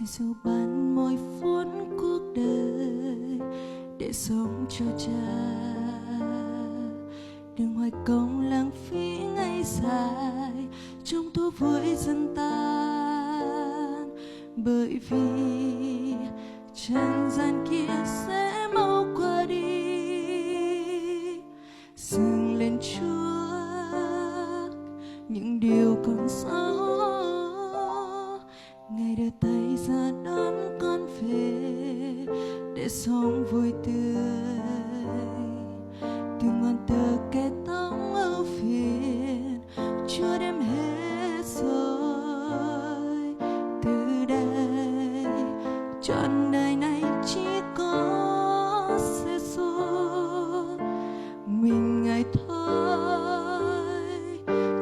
Giêsu ban mỗi phút cuộc đời để sống cho Cha. Đừng hoài công lãng phí ngày dài trong thú vui dần tan, bởi vì trần gian kia sẽ mau qua đi. Dâng lên Chúa những điều còn sót, Ngài đưa tay ra đón con về để sống vui tươi. Từ ngọn tơ kẻ tóc ưu phiền Chúa đem hết rồi. Từ đây trọn đời này chỉ có Giêsu, mình Ngài thôi,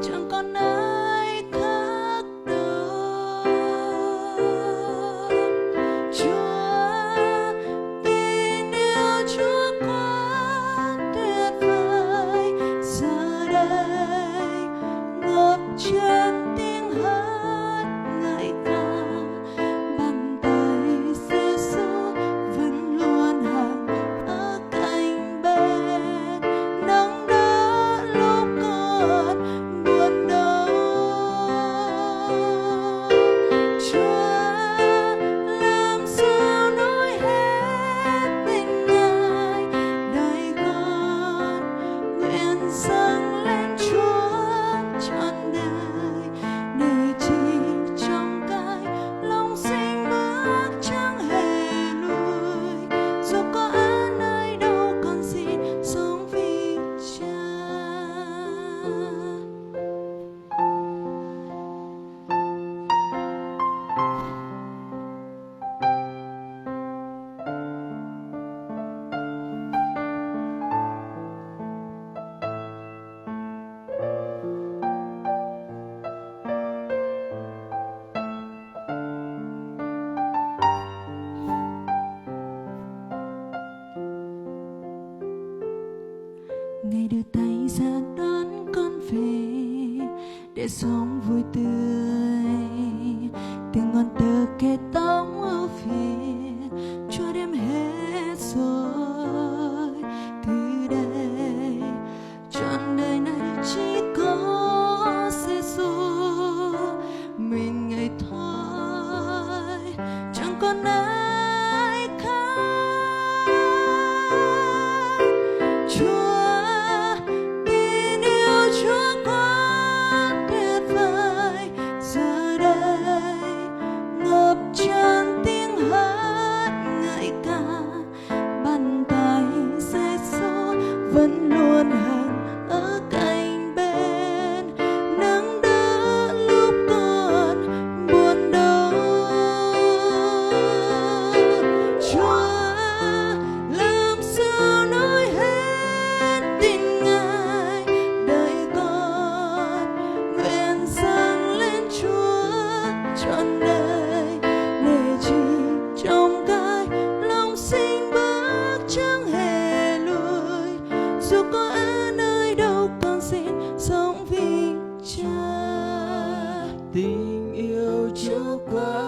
chẳng còn ai khác đâu. Chúa, tình yêu Chúa quá tuyệt vời, giờ đây ngập tràn tiếng hát ngợi ca. Bàn tay Giêsu vẫn luôn hàng ở cạnh bên, nâng đỡ lúc còn buồn đau. Chúa, làm sao nói hết tình Ngài, đời con nguyện dâng lên Chúa trọn đời, để chỉ trong cái lòng sinh bước chẳng hề lùi. Dù có ở nơi đâu con xin sống vì Cha. Ngài đưa tay ra đón con về để sống vui tươi. Từ ngọn tơ kẻ tóc ưu phiền Chúa đem hết rồi. Từ đây trọn đời này chỉ có Giêsu, mình Ngài thôi, chẳng còn ai khác. Chúa, tình yêu Chúa quá tuyệt vời, giờ đây ngập tràn tiếng hát ngợi ca. Bàn tay Giêsu vẫn luôn hàng ở cạnh bên, nâng đỡ lúc còn buồn đau. Chúa, làm sao nói hết tình Ngài, đời con nguyện dâng lên Chúa trọn đời, để chỉ trong cái lòng sinh bước chẳng hề lùi. Dù có ở nơi đâu con xin sống vì Cha. Tình yêu Chúa quá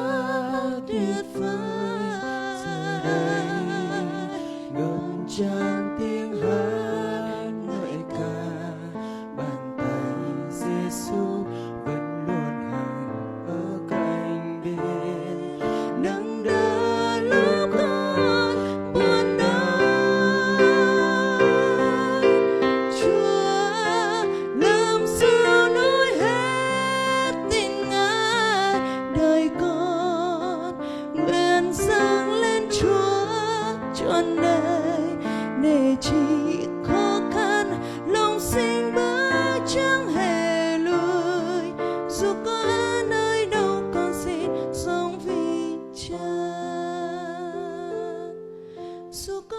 tuyệt vời, giờ đây ngập tràn tiếng hát ngợi ca. Bàn tay Giêsu vẫn luôn hàng ở cạnh bên, nâng đỡ lúc con buồn đau. Chúa, làm sao nói hết tình Ngài, đời con nguyện dâng lên Chúa trọn đời, để chỉ khó khăn lòng sinh bước chẳng hề lùi. Dù có ở nơi đâu con xin sống vì Cha. Dù có